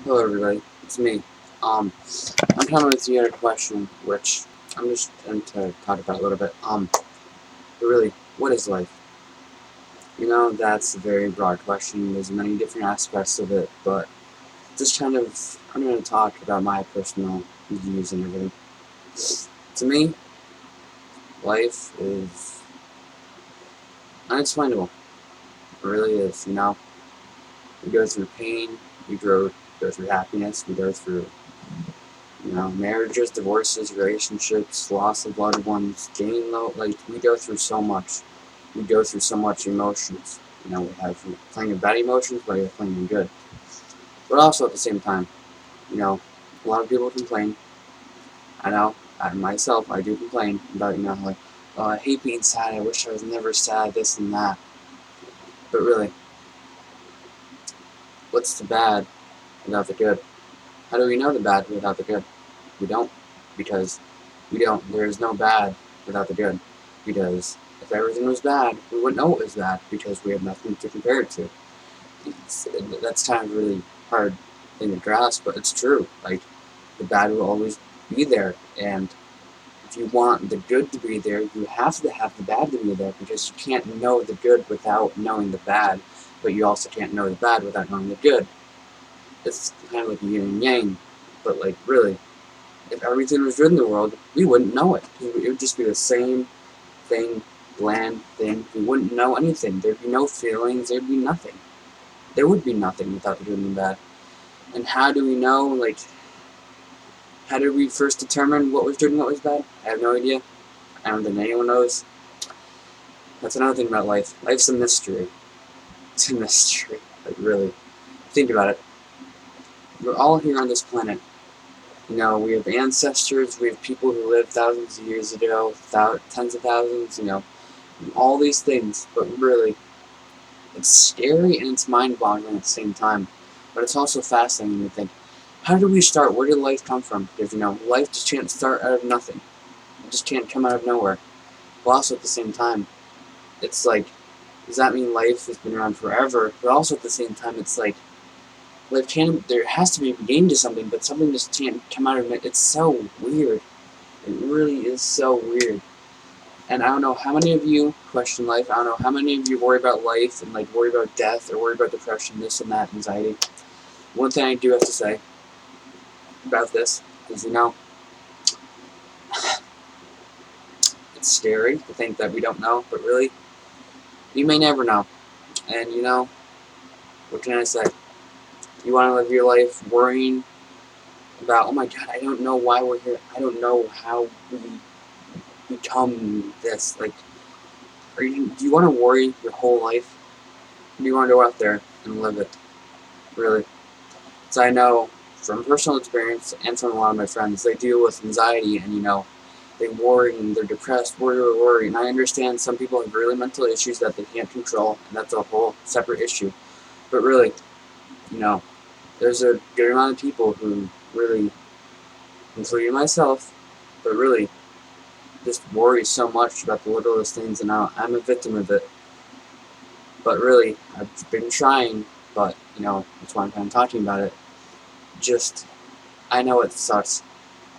Hello everybody, it's me. I'm coming with you a question, which I'm just going to talk about a little bit. But really, what is life? That's a very broad question. There's many different aspects of it, but just I'm going to talk about my personal views and everything. To me, life is unexplainable. It really is, We go through pain, go through happiness, we go through marriages, divorces, relationships, loss of loved ones, gain low, like, we go through so much. We go through so much emotions. We have plenty of bad emotions, but we have plenty of good. But also at the same time, you know, a lot of people complain. I know, myself, I do complain about, like, oh, I hate being sad, I wish I was never sad, this and that. But really, what's the bad without the good? How do we know the bad without the good? We don't, because we don't. There is no bad without the good, because if everything was bad, we wouldn't know it was bad, because we have nothing to compare it to. That's kind of a really hard thing to grasp, but it's true. Like, the bad will always be there, and if you want the good to be there, you have to have the bad to be there, because you can't know the good without knowing the bad, but you also can't know the bad without knowing the good. It's kind of like yin and yang, but like, really, if everything was good in the world, we wouldn't know it. It would just be the same thing, bland thing. We wouldn't know anything. There'd be no feelings. There'd be nothing. There would be nothing without the good and the bad. And how do we know, like, how did we first determine what was good and what was bad? I have no idea. I don't think anyone knows. That's another thing about life. Life's a mystery. It's a mystery. Like, really. Think about it. We're all here on this planet. We have ancestors, we have people who lived thousands of years ago, tens of thousands, all these things, but really, it's scary and it's mind-boggling at the same time. But it's also fascinating to think, how did we start? Where did life come from? Because, life just can't start out of nothing. It just can't come out of nowhere. But also at the same time, it's like, does that mean life has been around forever? But also at the same time, it's like, life can't, there has to be a beginning to something, but something just can't come out of it. It's so weird. It really is so weird. And I don't know how many of you question life. I don't know how many of you worry about life and, like, worry about death or worry about depression, this and that, anxiety. One thing I do have to say about this is, it's scary to think that we don't know, but really, you may never know. And, what can I say? You want to live your life worrying about, oh my god, I don't know why we're here. I don't know how we become this. Like, do you want to worry your whole life? Or do you want to go out there and live it? Really? So I know from personal experience and from a lot of my friends, they deal with anxiety and, they worry and they're depressed, worry. And I understand some people have really mental issues that they can't control, and that's a whole separate issue. But really, you know, there's a good amount of people who really, including myself, but really just worry so much about the littlest things, and I'm a victim of it. But really, I've been trying, but, that's why I'm kind of talking about it. Just, I know it sucks.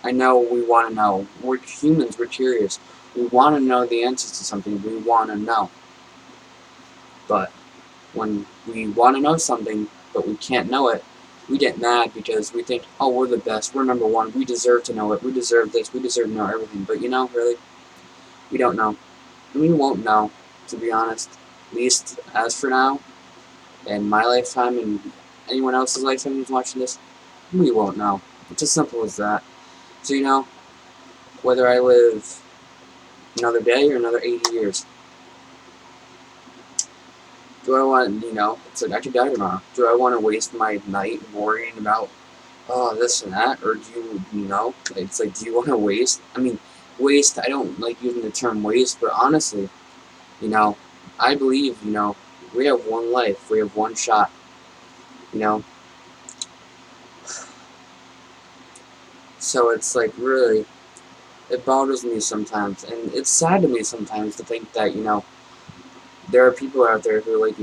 I know we want to know. We're humans, we're curious. We want to know the answers to something. We want to know. But when we want to know something, but we can't know it, we get mad because we think, oh, we're the best. We're number one. We deserve to know it. We deserve this. We deserve to know everything. But, really, we don't know. And we won't know, to be honest. At least as for now, in my lifetime and anyone else's lifetime who's watching this, we won't know. It's as simple as that. So, whether I live another day or another 80 years, do I want, it's like I could die tomorrow. Do I want to waste my night worrying about, oh, this and that? Or do it's like, do you want to waste? I mean, waste, I don't like using the term waste, but honestly, you know, I believe, we have one life, we have one shot, you know? So it's like, really, it bothers me sometimes, and it's sad to me sometimes to think that, there are people out there who, like,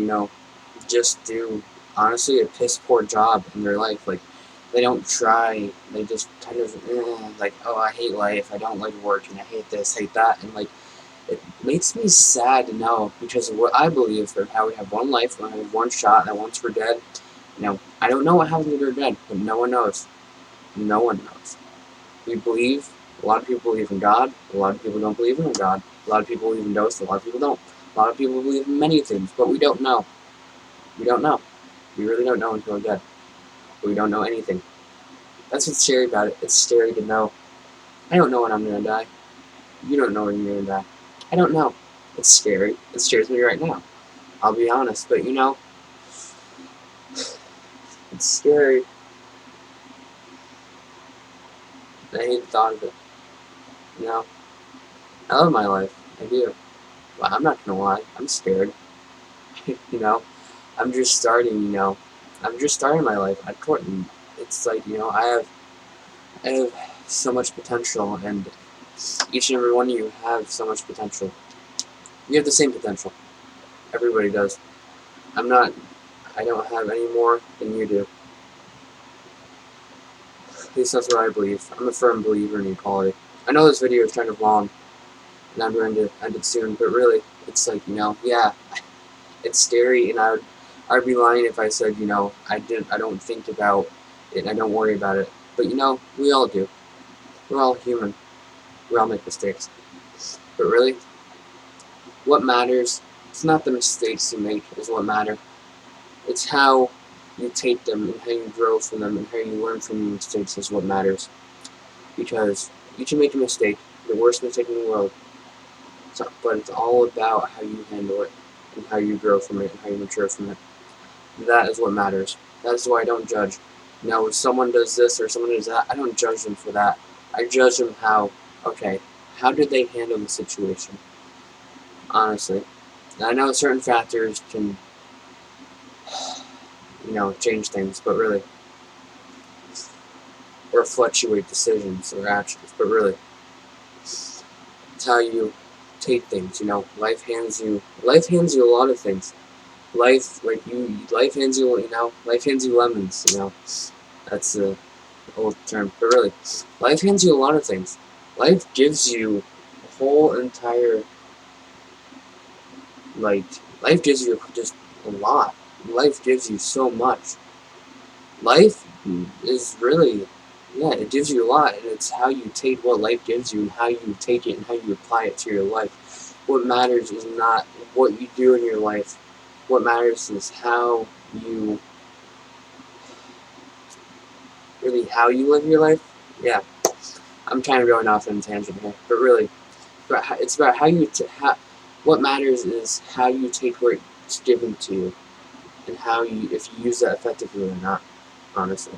just do, honestly, a piss poor job in their life. Like, They don't try. They just kind of like, oh, I hate life. I don't like working. I hate this, hate that, and like it makes me sad to know because of what I believe for how we have one life, we have one shot, and once we're dead, I don't know what happens when we're dead, but no one knows. No one knows. We believe. A lot of people believe in God. A lot of people don't believe in God. A lot of people believe in ghosts. A lot of people don't. A lot of people believe in many things, but we don't know. We don't know. We really don't know until we're dead. But we don't know anything. That's what's scary about it. It's scary to know. I don't know when I'm gonna die. You don't know when you're gonna die. I don't know. It's scary. It scares me right now. I'll be honest, but it's scary. I hate the thought of it. You know, I love my life. I do. But I'm not gonna lie. I'm scared. you know, I'm just starting. I'm just starting my life. It's like I have so much potential, and each and every one of you have so much potential. You have the same potential. Everybody does. I'm not. I don't have any more than you do. At least that's what I believe. I'm a firm believer in equality. I know this video is kind of long, and I'm going to end it soon, but really, it's like, yeah, it's scary, and I'd be lying if I said, I don't think about it, and I don't worry about it. But, we all do. We're all human. We all make mistakes. But really, what matters, it's not the mistakes you make is what matter. It's how you take them, and how you grow from them, and how you learn from your mistakes is what matters. Because you can make a mistake, the worst mistake in the world, but it's all about how you handle it, and how you grow from it, and how you mature from it. That is what matters. That is why I don't judge. If someone does this or someone does that, I don't judge them for that. I judge them how did they handle the situation? Honestly. And I know certain factors can, change things, but really, or fluctuate decisions or actions, but really, it's how you take things. Life hands you a lot of things. Life hands you lemons. That's the old term, but really, life hands you a lot of things. Life gives you a whole entire like. Life gives you just a lot. Life gives you so much. Life is really, yeah, it gives you a lot, and it's how you take what life gives you and how you take it and how you apply it to your life. What matters is not what you do in your life. What matters is how you live your life. Yeah, I'm kind of going off on a tangent here, but really, it's about what matters is how you take what's given to you, and if you use that effectively or not, honestly.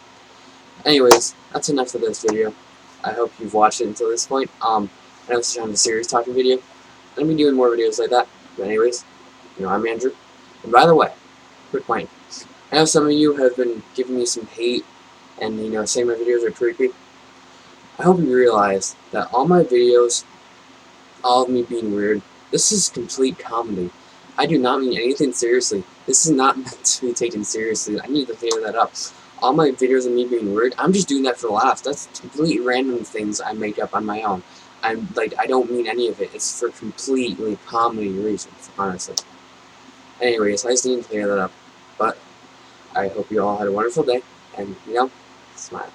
Anyways, that's enough of this video. I hope you've watched it until this point. I know this is kind of a serious talking video. I'm going to be doing more videos like that. But anyways, I'm Andrew. And by the way, quick point. I know some of you have been giving me some hate and, saying my videos are creepy. I hope you realize that all my videos, all of me being weird, this is complete comedy. I do not mean anything seriously. This is not meant to be taken seriously. I need to clear that up. All my videos of me being weird, I'm just doing that for laughs. That's completely random things I make up on my own. I don't mean any of it. It's for completely comedy reasons, honestly. Anyways, I just need to clear that up. But I hope you all had a wonderful day, and, smile.